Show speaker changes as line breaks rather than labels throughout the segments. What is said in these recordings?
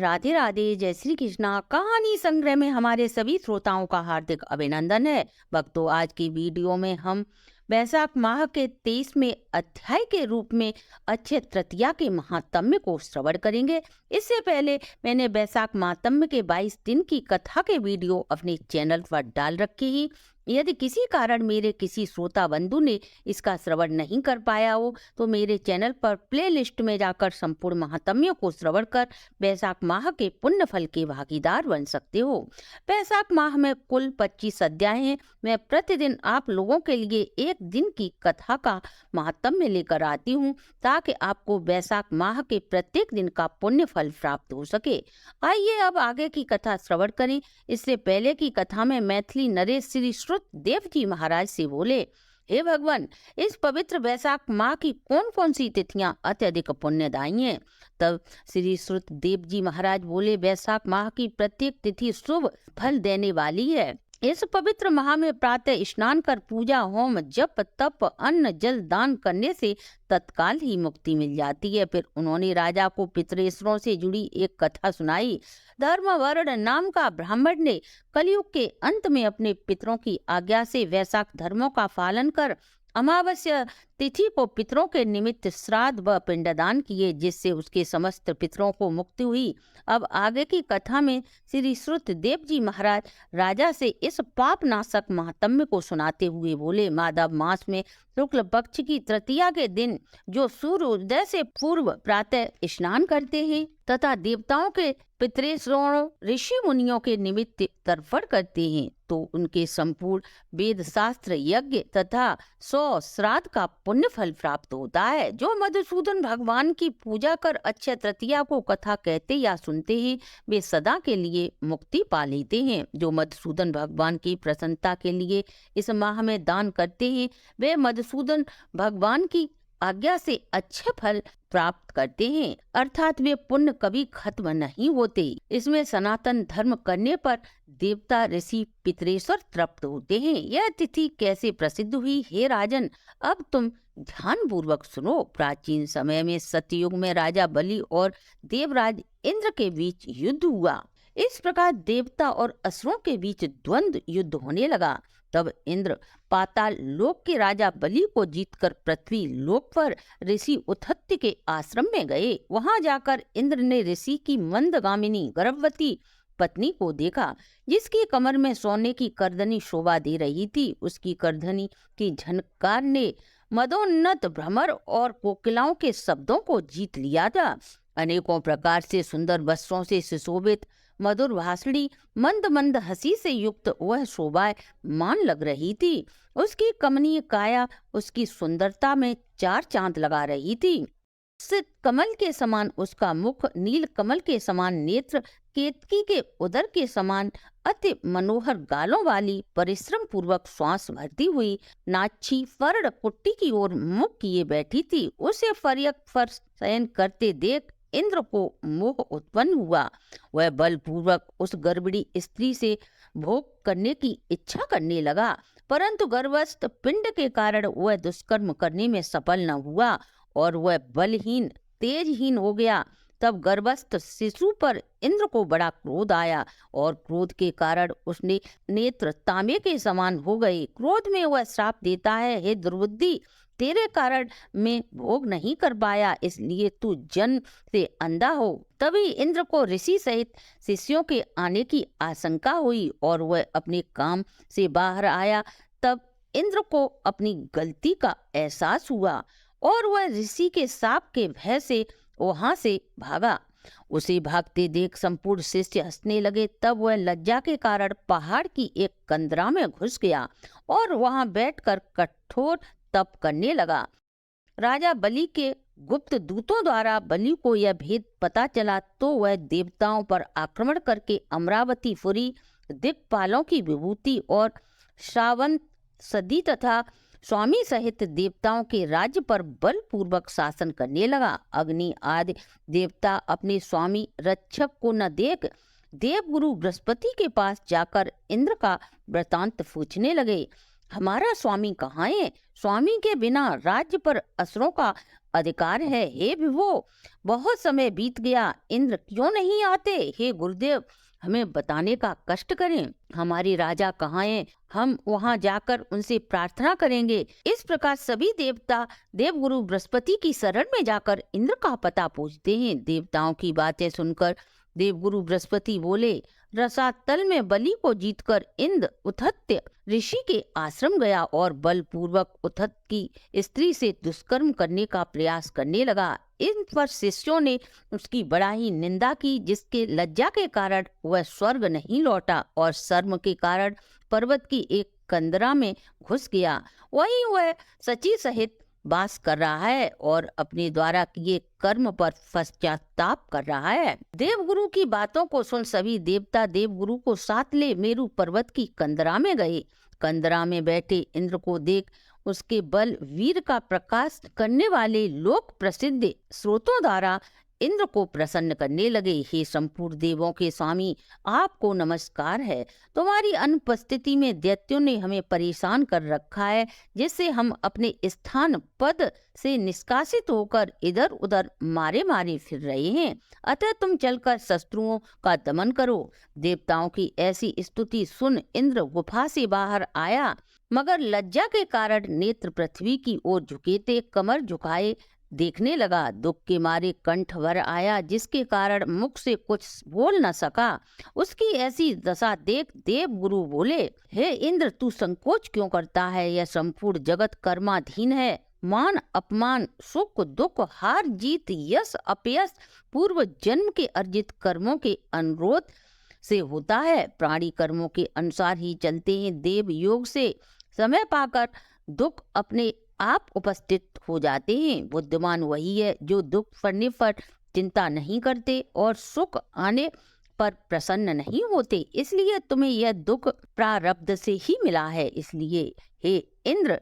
राधे राधे, जय श्री कृष्णा। कहानी संग्रह में हमारे सभी श्रोताओं का हार्दिक अभिनंदन है। भक्तों, आज की वीडियो में हम वैशाख माह के 23वें अध्याय के रूप में अक्षय तृतीया के महात्म्य को श्रवण करेंगे। इससे पहले मैंने वैशाख महात्म्य के 22 दिन की कथा के वीडियो अपने चैनल पर डाल रखे हैं। यदि किसी कारण मेरे किसी श्रोता बंधु ने इसका श्रवण नहीं कर पाया हो तो मेरे चैनल पर प्लेलिस्ट में जाकर संपूर्ण महात्म्यों को श्रवण कर वैशाख माह के पुण्य फल के भागीदार बन सकते हो। वैशाख माह में कुल 25 अध्याय हैं। मैं प्रतिदिन आप लोगों के लिए एक दिन की कथा का महात्म्य लेकर आती हूँ ताकि आपको वैशाख माह के प्रत्येक दिन का पुण्य फल प्राप्त हो सके। आइए अब आगे की कथा श्रवण करें। इससे पहले की कथा में मैथिली नरेश श्री श्रुत देव जी महाराज से बोले, हे भगवान, इस पवित्र वैशाख माह की कौन कौन सी तिथियां अत्यधिक पुण्यदायी हैं? तब श्री श्रुत देव जी महाराज बोले, वैशाख माह की प्रत्येक तिथि शुभ फल देने वाली है। इस पवित्र माह में प्रातः स्नान कर पूजा, होम, जप, तप, अन्न, जल दान करने से तत्काल ही मुक्ति मिल जाती है। फिर उन्होंने राजा को पितरेश्वरों से जुड़ी एक कथा सुनाई। धर्मवर्ण नाम का ब्राह्मण ने कलयुग के अंत में अपने पितरों की आज्ञा से वैशाख धर्मों का पालन कर अमावस्या तिथि को पितरों के निमित्त श्राद्ध व पिंडदान किए, जिससे उसके समस्त पितरों को मुक्ति हुई। अब आगे की कथा में श्री श्रुत देव जी महाराज राजा से इस पाप नाशक महात्म्य को सुनाते हुए बोले, माधव मास में शुक्ल पक्ष की तृतीया के दिन जो सूर्योदय से पूर्व प्रातः स्नान करते हैं तथा देवताओं के पितरेश्वरों ऋषि मुनियों के निमित्त तर्पण करते हैं तो उनके संपूर्ण वेद शास्त्र यज्ञ तथा 100 श्राद्ध का पुण्य फल प्राप्त होता है। जो मधुसूदन भगवान की पूजा कर अक्षय तृतीया को कथा कहते या सुनते हैं वे सदा के लिए मुक्ति पा लेते हैं। जो मधुसूदन भगवान की प्रसन्नता के लिए इस माह में दान करते हैं वे मधुसूदन भगवान की आज्ञा से अच्छे फल प्राप्त करते हैं, अर्थात वे पुण्य कभी खत्म नहीं होते। इसमें सनातन धर्म करने पर देवता ऋषि पितरेश्वर तृप्त होते हैं। यह तिथि कैसे प्रसिद्ध हुई, हे राजन, अब तुम ध्यान पूर्वक सुनो। प्राचीन समय में सतयुग में राजा बलि और देवराज इंद्र के बीच युद्ध हुआ। इस प्रकार देवता और असुरों के बीच द्वंद्व युद्ध होने लगा। तब इंद्र पाताल लोक के राजा बलि को जीतकर पृथ्वी लोक पर ऋषि उथत्य के आश्रम में गए। वहां जाकर इंद्र ने ऋषि की मंदगामिनी गर्भवती पत्नी को देखा, जिसकी कमर में सोने की करधनी शोभा दे रही थी। उसकी करधनी की झनकार ने मदोन्नत भ्रमर और कोकिलाओं के शब्दों को जीत लिया था। अनेकों प्रकार से सुंदर वस्त्रों से सुशोभित, मधुर भाषणी, मंद मंद हंसी से युक्त वह शोभा मान लग रही थी। उसकी कमनीय काया उसकी सुंदरता में 4 चांद लगा रही थी। सित कमल के समान उसका मुख, नील कमल के समान नेत्र, केतकी के उदर के समान अति मनोहर गालों वाली, परिश्रम पूर्वक श्वास भरती हुई नाछी फर्ण कुट्टी की ओर मुख किए बैठी थी। उसे फरियक पर शयन करते देख इंद्र को मोह उत्पन्न हुआ। वह बलपूर्वक उस गर्भिणी स्त्री से भोग करने की इच्छा करने लगा, परंतु गर्भस्थ पिंड के कारण वह दुष्कर्म करने में सफल न हुआ और वह बलहीन तेजहीन हो गया। तब गर्भस्थ शिशु पर इंद्र को बड़ा क्रोध आया और क्रोध के कारण उसने नेत्र तांबे के समान हो गए। क्रोध में वह श्राप देता है, हे दुर्बुद्धि, तेरे कारण मैं भोग नहीं कर पाया, इसलिए तू जन्म से अंधा हो। तभी इंद्र को ऋषि सहित शिष्यों के आने की आशंका हुई और वह अपने काम से बाहर आया। तब इंद्र को अपनी गलती का एहसास हुआ और वह ऋषि के शाप के भय से वहां से भागा। उसे भागते देख संपूर्ण शिष्य हंसने लगे। तब वह लज्जा के कारण पहाड़ की एक कंदरा में घुस गया और वहां बैठकर कठोर तप करने लगा। राजा बलि के गुप्त दूतों द्वारा बलि को यह भेद पता चला तो वह देवताओं पर आक्रमण करके अमरावतीपुरी, दिक्पालों की विभूति और श्रावंत सदी तथा स्वामी सहित देवताओं के राज्य पर बलपूर्वक शासन करने लगा। अग्नि आदि देवता अपने स्वामी रक्षक को न देख देवगुरु बृहस्पति के पास जाकर इंद्र का वृतांत पूछने लगे। हमारा स्वामी कहाँ है? स्वामी के बिना राज्य पर असुरों का अधिकार है। हे विभो, बहुत समय बीत गया, इंद्र क्यों नहीं आते? हे गुरुदेव, हमें बताने का कष्ट करें। हमारे राजा कहाँ हैं? हम वहां जाकर उनसे प्रार्थना करेंगे। इस प्रकार सभी देवता देवगुरु बृहस्पति की शरण में जाकर इंद्र का पता पूछते हैं। देवताओं की बातें सुनकर देवगुरु बृहस्पति बोले, रसातल में बलि को जीतकर इंद्र उथत्य ऋषि के आश्रम गया और बलपूर्वक उथत की स्त्री से दुष्कर्म करने का प्रयास करने लगा। इन पर शिष्यों ने उसकी बड़ा ही निंदा की, जिसके लज्जा के कारण वह स्वर्ग नहीं लौटा और शर्म के कारण पर्वत की एक कंदरा में घुस गया। वहीं वह सची सहित वास कर रहा है और अपने द्वारा किए कर्म पर पश्चाताप कर रहा है। देवगुरु की बातों को सुन सभी देवता देवगुरु को साथ ले मेरु पर्वत की कंदरा में गए। कंदरा में बैठे इंद्र को देख उसके बल वीर का प्रकाश करने वाले लोक प्रसिद्ध स्रोतों द्वारा इंद्र को प्रसन्न करने लगे। हे संपूर्ण देवों के स्वामी, आपको नमस्कार है। तुम्हारी अनुपस्थिति में दैत्यों ने हमें परेशान कर रखा है, जिससे हम अपने स्थान पद से निष्कासित होकर इधर उधर मारे मारे फिर रहे हैं। अतः तुम चलकर शत्रुओं का दमन करो। देवताओं की ऐसी स्तुति सुन इंद्र गुफा से बाहर आया, मगर लज्जा के कारण नेत्र पृथ्वी की ओर झुके थे, कमर झुकाए देखने लगा। दुख के मारे कंठ भर आया, जिसके कारण मुख से कुछ बोल न सका। उसकी ऐसी दशा देख देव गुरु बोले, हे इंद्र, तू संकोच क्यों करता है? यह संपूर्ण जगत कर्माधीन है। मान अपमान, सुख दुख, हार जीत, यश अपयश पूर्व जन्म के अर्जित कर्मों के अनुरोध से होता है। प्राणी कर्मों के अनुसार ही चलते हैं। देव योग से समय पाकर दुख अपने आप उपस्थित हो जाते हैं। बुद्धिमान वही है जो दुख पड़ने पर चिंता नहीं करते और सुख आने पर प्रसन्न नहीं होते। इसलिए तुम्हें यह दुख प्रारब्ध से ही मिला है। इसलिए हे इंद्र,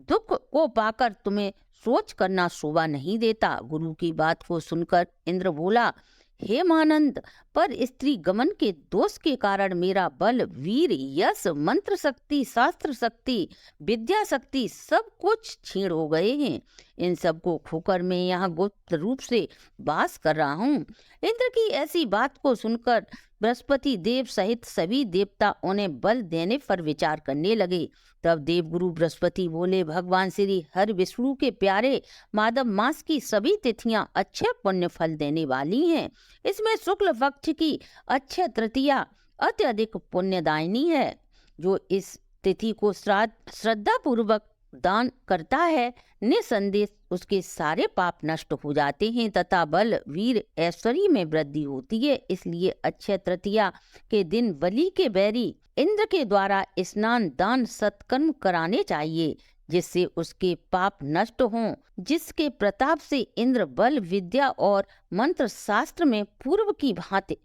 दुख को पाकर तुम्हें सोच करना शोभा नहीं देता। गुरु की बात को सुनकर इंद्र बोला, हे मानंद, पर स्त्री गमन के दोष के कारण मेरा बल, वीर, यश, मंत्र शक्ति, शास्त्र शक्ति, विद्या शक्ति सब कुछ छीण हो गए हैं। इन सब को खोकर मैं यहाँ गुप्त रूप से वास कर रहा हूँ। इंद्र की ऐसी बात को सुनकर बृहस्पति देव सहित सभी देवता उन्हें बल देने पर विचार करने लगे। तब देवगुरु बृहस्पति बोले, भगवान श्री हरि विष्णु के प्यारे माधव मास की सभी तिथियां अच्छे पुण्य फल देने वाली हैं। इसमें शुक्ल पक्ष की अक्षय तृतीया अत्यधिक पुण्यदायिनी है। जो इस तिथि को श्रद्धा पूर्वक दान करता है, निसंदेह उसके सारे पाप नष्ट हो जाते हैं तथा बल, वीर, ऐश्वर्य में वृद्धि होती है। इसलिए अक्षय तृतीया के दिन बलि के बैरी इंद्र के द्वारा स्नान, दान, सत्कर्म कराने चाहिए, जिससे उसके पाप नष्ट हों, जिसके प्रताप से इंद्र बल, विद्या और मंत्र शास्त्र में पूर्व की भांति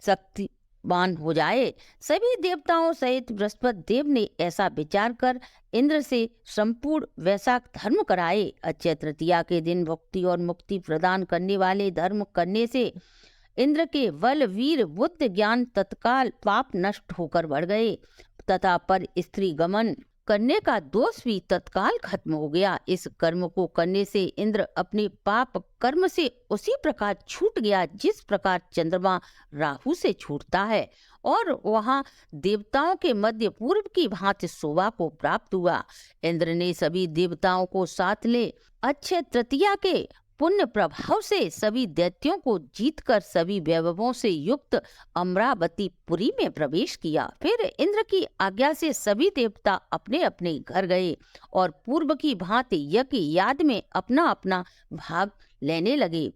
शक्तिवान हो जाए। सभी देवताओं सहित बृहस्पति देव ने ऐसा विचार कर इंद्र से संपूर्ण वैशाख धर्म कराए। अक्षय तृतीया के दिन भक्ति और मुक्ति प्रदान करने वाले धर्म करने से इंद्र के बल, वीर, बुद्धि, ज्ञान तत्काल पाप नष्ट होकर बढ़ गए तथा पर स्त्री गमन करने का दोष भी तत्काल खत्म हो गया। इस कर्म को करने से इंद्र अपने पाप कर्म से उसी प्रकार छूट गया जिस प्रकार चंद्रमा राहु से छूटता है, और वहां देवताओं के मध्य पूर्व की भांति शोभा को प्राप्त हुआ। इंद्र ने सभी देवताओं को साथ ले अक्षय तृतीया के पुण्य प्रभाव से सभी दैत्यों को जीतकर सभी वैभवों से युक्त अमरावती पुरी में प्रवेश किया। फिर इंद्र की आज्ञा से सभी देवता अपने अपने घर गए और पूर्व की भांति यज्ञ याद में अपना अपना भाग लेने लगे।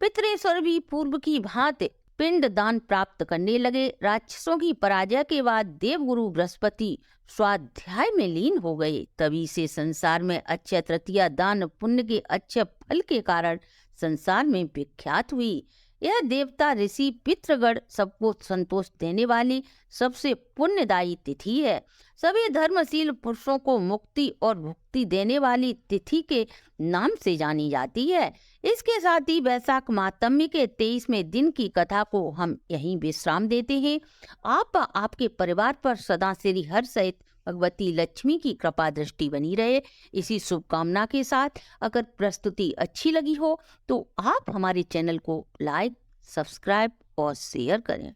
पितरेश्वर भी पूर्व की भांति पिंड दान प्राप्त करने लगे। राक्षसों की पराजय के बाद देवगुरु बृहस्पति स्वाध्याय में लीन हो गए। तभी से संसार में अक्षय तृतीया दान पुण्य के अच्छे फल के कारण संसार में विख्यात हुई। यह देवता, ऋषि, पितृगण सबको संतोष देने वाली सबसे पुण्यदायी तिथि है। सभी धर्मशील पुरुषों को मुक्ति और भुक्ति देने वाली तिथि के नाम से जानी जाती है। इसके साथ ही वैशाख मातम्य के 23वें दिन की कथा को हम यहीं विश्राम देते हैं। आप आपके परिवार पर सदा श्री हरि सहित भगवती लक्ष्मी की कृपा दृष्टि बनी रहे, इसी शुभकामना के साथ अगर प्रस्तुति अच्छी लगी हो तो आप हमारे चैनल को लाइक, सब्सक्राइब और शेयर करें।